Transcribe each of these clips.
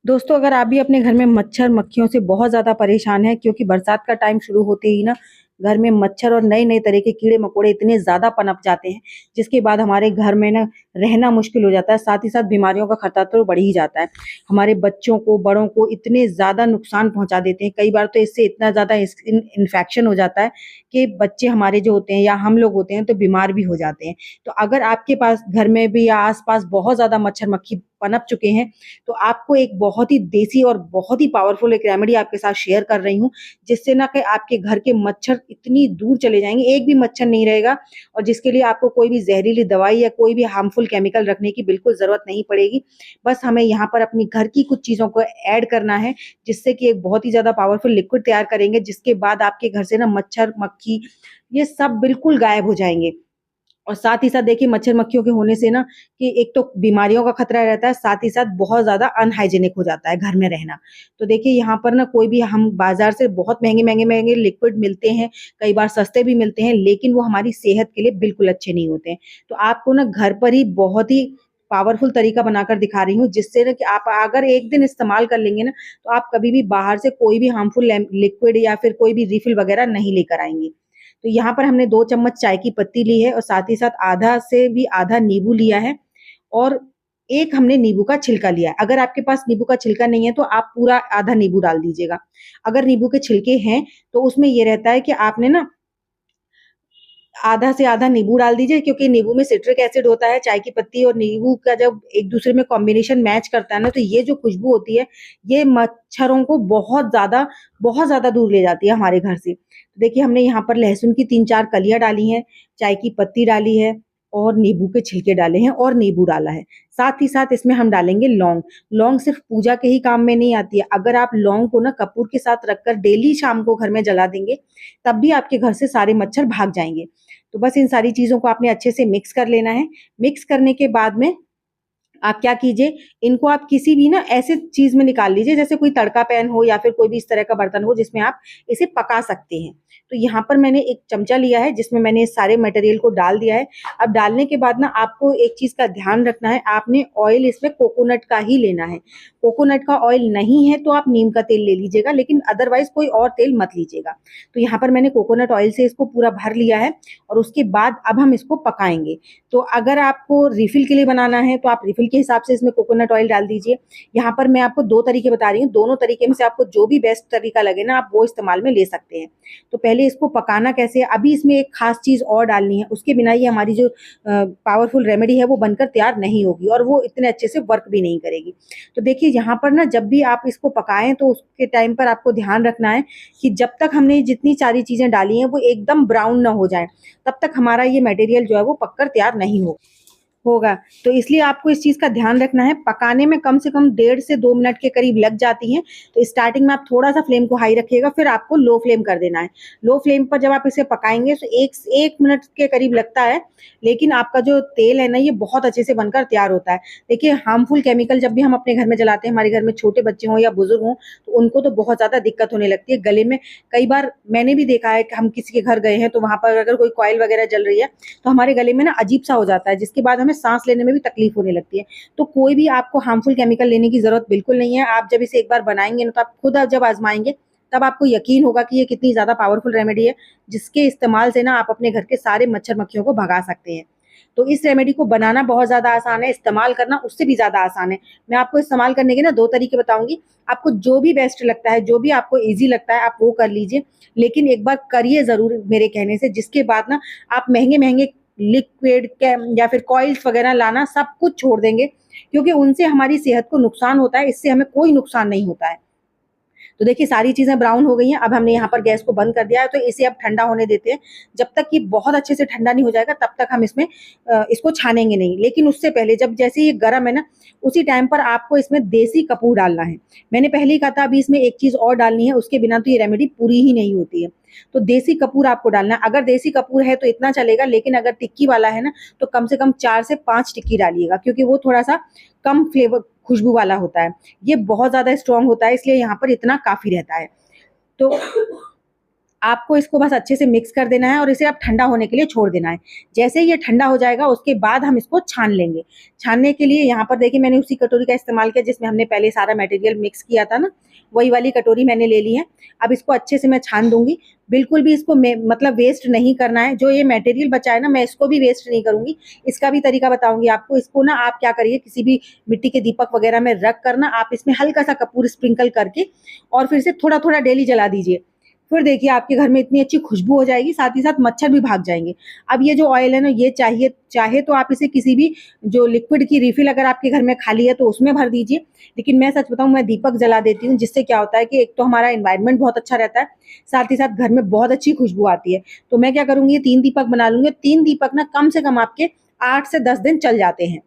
दोस्तों, अगर आप भी अपने घर में मच्छर मक्खियों से बहुत ज़्यादा परेशान हैं, क्योंकि बरसात का टाइम शुरू होते ही ना घर में मच्छर और नए-नए तरह के कीड़े मकोड़े इतने ज़्यादा पनप जाते हैं, जिसके बाद हमारे घर में ना रहना मुश्किल हो जाता है। साथ ही साथ बीमारियों का खतरा तो बढ़ ही जाता है। हमारे बच्चों को, बड़ों को इतने ज़्यादा नुकसान पहुँचा देते हैं। कई बार तो इससे इतना ज़्यादा इन्फेक्शन हो जाता है कि बच्चे हमारे जो होते हैं या हम लोग होते हैं तो बीमार भी हो जाते हैं। तो अगर आपके पास घर में भी या आस-पास बहुत ज़्यादा मच्छर मक्खी पनप चुके हैं, तो आपको एक बहुत ही देसी और बहुत ही पावरफुल एक रेमेडी आपके साथ शेयर कर रही हूँ, जिससे ना कि आपके घर के मच्छर इतनी दूर चले जाएँगे, एक भी मच्छर नहीं रहेगा और जिसके लिए आपको कोई भी ज़हरीली दवाई या कोई भी हार्मफुल केमिकल रखने की बिल्कुल ज़रूरत नहीं पड़ेगी। बस हमें यहाँ पर अपनी घर की कुछ चीज़ों को ऐड करना है, जिससे कि एक बहुत ही ज़्यादा पावरफुल लिक्विड तैयार करेंगे, जिसके बाद आपके घर से ना मच्छर, मक्खी ये सब बिल्कुल गायब हो जाएँगे। और साथ ही साथ देखिए मच्छर-मक्खियों के होने से ना कि एक तो बीमारियों का खतरा रहता है, साथ ही साथ बहुत ज़्यादा अनहाइजीनिक हो जाता है घर में रहना। तो देखिए यहाँ पर ना कोई भी हम बाज़ार से बहुत महँगे-महँगे लिक्विड मिलते हैं, कई बार सस्ते भी मिलते हैं, लेकिन वो हमारी सेहत के लिए बिल्कुल अच्छे नहीं होते हैं। तो आपको ना घर पर ही बहुत ही पावरफुल तरीका बनाकर दिखा रही हूँ, जिससे ना कि आप अगर एक दिन इस्तेमाल कर लेंगे ना, तो आप कभी भी बाहर से कोई भी हार्मफुल लिक्विड या फिर कोई भी रिफिल वगैरह नहीं लेकर आएँगे। तो यहाँ पर हमने 2 चम्मच चाय की पत्ती ली है और साथ ही साथ आधा से भी आधा नींबू लिया है और एक हमने नींबू का छिलका लिया है। अगर आपके पास नींबू का छिलका नहीं है तो आप पूरा आधा नींबू डाल दीजिएगा। अगर नींबू के छिलके हैं तो उसमें ये रहता है कि आपने ना आधा से आधा नींबू डाल दीजिए, क्योंकि नींबू में सिट्रिक एसिड होता है, चाय की पत्ती और नींबू का जब एक-दूसरे में कॉम्बिनेशन मैच करता है ना, तो ये जो खुशबू होती है, ये मच्छरों को बहुत ज़्यादा दूर ले जाती है हमारे घर से। तो देखिए हमने यहाँ पर लहसुन की 3-4 कलियाँ डाली हैं, चाय की पत्ती डाली है और नींबू के छिलके डाले हैं और नींबू डाला है। साथ ही साथ इसमें हम डालेंगे लौंग। लौंग सिर्फ़ पूजा के ही काम में नहीं आती है, अगर आप लौंग को ना कपूर के साथ रखकर डेली शाम को घर में जला देंगे, तब भी आपके घर से सारे मच्छर भाग जाएँगे। तो बस इन सारी चीज़ों को आपने अच्छे से मिक्स कर लेना है। मिक्स करने के बाद में आप क्या कीजिए, इनको आप किसी भी ना ऐसे चीज़ में निकाल लीजिए, जैसे कोई तड़का पैन हो या फिर कोई भी इस तरह का बर्तन हो जिसमें आप इसे पका सकते हैं। तो यहाँ पर मैंने एक चमचा लिया है जिसमें मैंने इस सारे मटेरियल को डाल दिया है। अब डालने के बाद ना आपको एक चीज़ का ध्यान रखना है, आपने ऑयल इसमें कोकोनट का ही लेना है। कोकोनट का ऑयल नहीं है तो आप नीम का तेल ले लीजिएगा, लेकिन अदरवाइज़ कोई और तेल मत लीजिएगा। तो यहाँ पर मैंने कोकोनट ऑयल से इसको पूरा भर लिया है और उसके बाद अब हम इसको पकाएँगे। तो अगर आपको रिफ़िल के लिए बनाना है तो आप रिफ़िल के हिसाब से इसमें कोकोनट ऑयल डाल दीजिए। यहाँ पर मैं आपको 2 तरीके बता रही हूँ, दोनों तरीके में से आपको जो भी बेस्ट तरीका लगे ना आप वो इस्तेमाल में ले सकते हैं। तो पहले इसको पकाना कैसे है, अभी इसमें एक ख़ास चीज़ और डालनी है, उसके बिना ये हमारी जो पावरफुल रेमेडी है वो बनकर तैयार नहीं होगी और वो इतने अच्छे से वर्क भी नहीं करेगी। तो देखिए यहाँ पर ना जब भी आप इसको पकाएँ तो उसके टाइम पर आपको ध्यान रखना है कि जब तक हमने जितनी सारी चीज़ें डाली हैं वो एकदम ब्राउन ना हो जाएँ, तब तक हमारा ये मटेरियल जो है वो पककर तैयार नहीं होगा। तो इसलिए आपको इस चीज़ का ध्यान रखना है, पकाने में कम से कम 1.5 से 2 मिनट के करीब लग जाती हैं। तो स्टार्टिंग में आप थोड़ा-सा फ्लेम को हाई रखिएगा, फिर आपको लो फ्लेम कर देना है। लो फ्लेम पर जब आप इसे पकाएँगे तो 1 मिनट के करीब लगता है, लेकिन आपका जो तेल है ना ये बहुत अच्छे से बनकर तैयार होता है। देखिए हार्मफुल केमिकल जब भी हम अपने घर में जलाते हैं, हमारे घर में छोटे बच्चे हों या बुज़ुर्ग हों, तो उनको तो बहुत ज़्यादा दिक्कत होने लगती है गले में। कई बार मैंने भी देखा है कि हम किसी के घर गए हैं, तो वहाँ पर अगर कोई कॉइल वगैरह जल रही है, तो हमारे गले में ना अजीब-सा हो जाता है, जिसके बाद हमें साँस लेने में भी तकलीफ होने लगती है। तो कोई भी आपको हार्मफुल केमिकल लेने की ज़रूरत बिल्कुल नहीं है। आप जब इसे एक बार बनाएँगे ना, तो आप खुद जब आज़माएँगे, तब आपको यकीन होगा कि ये कितनी ज़्यादा पावरफुल रेमेडी है, जिसके इस्तेमाल से ना आप अपने घर के सारे मच्छर-मक्खियों को भगा सकते हैं। तो इस रेमेडी को बनाना बहुत ज़्यादा आसान है, इस्तेमाल करना उससे भी ज़्यादा आसान है। मैं आपको इस्तेमाल करने के ना 2 तरीके बताऊँगी। आपको जो भी बेस्ट लगता है, जो भी आपको ईज़ी लगता है, आप वो कर लीजिए। लेकिन एक बार करिए ज़रूर मेरे कहने से, जिसके बाद ना आप महँगे-महँगे लिक्विड कैम या फिर कॉइल्स वगैरह लाना सब कुछ छोड़ देंगे, क्योंकि उनसे हमारी सेहत को नुकसान होता है, इससे हमें कोई नुकसान नहीं होता है। तो देखिए सारी चीज़ें ब्राउन हो गई हैं, अब हमने यहाँ पर गैस को बंद कर दिया है, तो इसे अब ठंडा होने देते हैं। जब तक ये बहुत अच्छे से ठंडा नहीं हो जाएगा तब तक हम इसमें इसको छानेंगे नहीं। लेकिन उससे पहले जब जैसे ये गरम है ना, उसी टाइम पर आपको इसमें देसी कपूर डालना है। मैंने पहले ही कहा था अभी इसमें एक चीज़ और डालनी है, उसके बिना तो ये रेमेडी पूरी ही नहीं होती है। तो देसी कपूर आपको डालना है, अगर देसी कपूर है तो इतना चलेगा, लेकिन अगर टिक्की वाला है ना, तो कम से कम 4 से 5 टिक्की डालिएगा, क्योंकि वो थोड़ा-सा कम फ्लेवर खुशबू वाला होता है। ये बहुत ज़्यादा स्ट्रॉन्ग होता है, इसलिए यहाँ पर इतना काफ़ी रहता है। तो आपको इसको बस अच्छे से मिक्स कर देना है और इसे आप ठंडा होने के लिए छोड़ देना है। जैसे ही ये ठंडा हो जाएगा उसके बाद हम इसको छान लेंगे। छानने के लिए यहाँ पर देखिए मैंने उसी कटोरी का इस्तेमाल किया जिसमें हमने पहले सारा मटेरियल मिक्स किया था ना, वही वाली कटोरी मैंने ले ली है। अब इसको अच्छे से मैं छान दूंगी। बिल्कुल भी इसको मतलब वेस्ट नहीं करना है। जो ये मटेरियल बचा है ना, मैं इसको भी वेस्ट नहीं करूंगी। इसका भी तरीका बताऊंगी आपको। इसको ना आप क्या करिए, किसी भी मिट्टी के दीपक वगैरह में रख कर ना आप इसमें हल्का सा कपूर स्प्रिंकल करके और फिर से थोड़ा थोड़ा डेली जला दीजिए। फिर देखिए आपके घर में इतनी अच्छी खुशबू हो जाएगी, साथ ही साथ मच्छर भी भाग जाएंगे। अब ये जो ऑयल है ना, ये चाहे तो आप इसे किसी भी जो लिक्विड की रिफिल अगर आपके घर में खाली है तो उसमें भर दीजिए। लेकिन मैं सच बताऊं, मैं दीपक जला देती हूँ, जिससे क्या होता है कि एक तो हमारा एनवायरनमेंट बहुत अच्छा रहता है, साथ ही साथ घर में बहुत अच्छी खुशबू आती है। तो मैं क्या करूंगी, 3 दीपक बना लूंगी। 3 दीपक ना कम से कम आपके 8 से 10 दिन चल जाते हैं,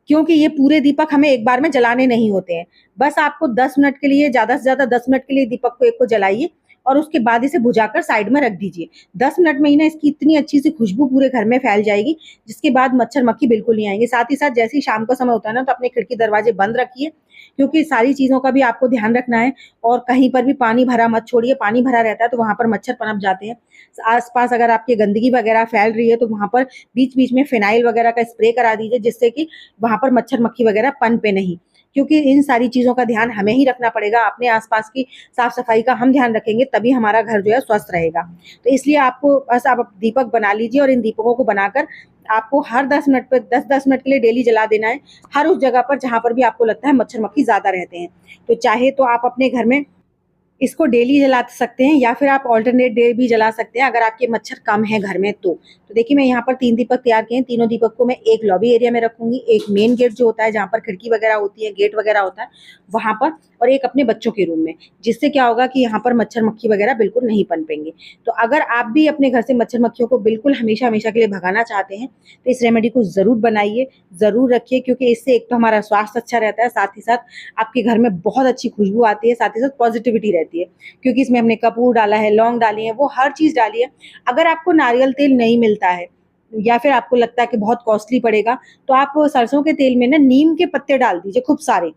क्योंकि ये पूरे दीपक हमें एक बार में जलाने नहीं होते हैं। बस आपको 10 मिनट के लिए, ज्यादा से ज्यादा 10 मिनट के लिए दीपक को एक को जलाइए और उसके बाद इसे बुझाकर साइड में रख दीजिए। 10 मिनट में ही ना इसकी इतनी अच्छी सी खुशबू पूरे घर में फैल जाएगी, जिसके बाद मच्छर मक्खी बिल्कुल नहीं आएंगे। साथ ही साथ जैसे ही शाम का समय होता है ना, तो अपने खिड़की दरवाजे बंद रखिए, क्योंकि सारी चीजों का भी आपको ध्यान रखना है। और कहीं पर भी पानी भरा मत छोड़िए। पानी भरा रहता है तो वहां पर मच्छर पनप जाते हैं। आसपास अगर आपकी गंदगी वगैरह फैल रही है तो वहां पर बीच बीच में फिनाइल वगैरह का स्प्रे करा दीजिए, जिससे कि वहां पर मच्छर मक्खी वगैरह पनपे नहीं। क्योंकि इन सारी चीजों का ध्यान हमें ही रखना पड़ेगा। अपने आसपास की साफ सफाई का हम ध्यान रखेंगे, तभी हमारा घर जो है स्वस्थ रहेगा। तो इसलिए आपको बस आप दीपक बना लीजिए और इन दीपकों को बनाकर आपको हर 10 मिनट पे 10-10 मिनट के लिए डेली जला देना है, हर उस जगह पर जहां पर भी आपको लगता है मच्छर मक्खी ज्यादा रहते हैं। तो चाहे तो आप अपने घर में इसको डेली जला सकते हैं या फिर आप ऑल्टरनेट डे भी जला सकते हैं, अगर आपके मच्छर कम है घर में तो। देखिए मैं यहाँ पर 3 दीपक तैयार किए हैं। तीनों दीपक को मैं एक लॉबी एरिया में रखूंगी, एक मेन गेट जो होता है जहाँ पर खिड़की वगैरह होती है, गेट वगैरह होता है वहां पर, और एक अपने बच्चों के रूम में। जिससे क्या होगा कि यहाँ पर मच्छर मक्खी वगैरह बिल्कुल नहीं पनपेंगे। तो अगर आप भी अपने घर से मच्छर मक्खियों को बिल्कुल हमेशा हमेशा के लिए भगाना चाहते हैं तो इस रेमेडी को जरूर बनाइए, जरूर रखिए, क्योंकि इससे एक तो हमारा स्वास्थ्य अच्छा रहता है, साथ ही साथ आपके घर में बहुत अच्छी खुशबू आती है, साथ ही साथ पॉजिटिविटी रहती है, क्योंकि इसमें हमने कपूर डाला है, लौंग डाली है, वो हर चीज डाली है। अगर आपको नारियल तेल नहीं मिलता है या फिर आपको लगता है कि बहुत कॉस्टली पड़ेगा, तो आप सरसों के तेल में ना नीम के पत्ते डाल दीजिए खूब सारे।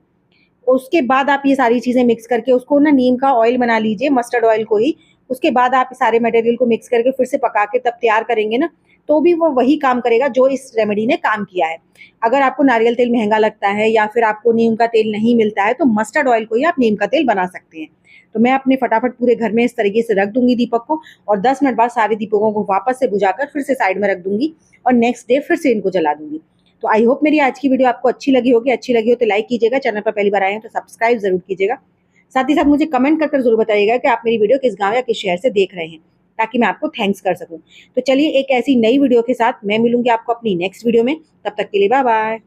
उसके बाद आप ये सारी चीजें मिक्स करके उसको ना नीम का ऑयल बना लीजिए, मस्टर्ड ऑयल को ही। उसके बाद आप सारे मटेरियल को मिक्स करके फिर से पका के तब तैयार करेंगे ना, तो भी वो वही काम करेगा जो इस रेमेडी ने काम किया है। अगर आपको नारियल तेल महंगा लगता है या फिर आपको नीम का तेल नहीं मिलता है, तो मस्टर्ड ऑयल को ही आप नीम का तेल बना सकते हैं। तो मैं अपने फटाफट पूरे घर में इस तरीके से रख दूंगी दीपक को, और 10 मिनट बाद सारे दीपकों को वापस से बुझाकर फिर से साइड में रख दूंगी और नेक्स्ट डे फिर से इनको जला दूंगी। तो आई होप मेरी आज की वीडियो आपको अच्छी लगी होगी। अच्छी लगी हो तो लाइक कीजिएगा, चैनल पर पहली बार आए हैं तो सब्सक्राइब जरूर कीजिएगा। साथ ही साथ मुझे कमेंट कर जरूर बताइएगा कि आप मेरी वीडियो किस गांव या किस शहर से देख रहे हैं, ताकि मैं आपको थैंक्स कर सकूं। तो चलिए एक ऐसी नई वीडियो के साथ मैं मिलूंगी आपको अपनी नेक्स्ट वीडियो में। तब तक के लिए बाय बाय।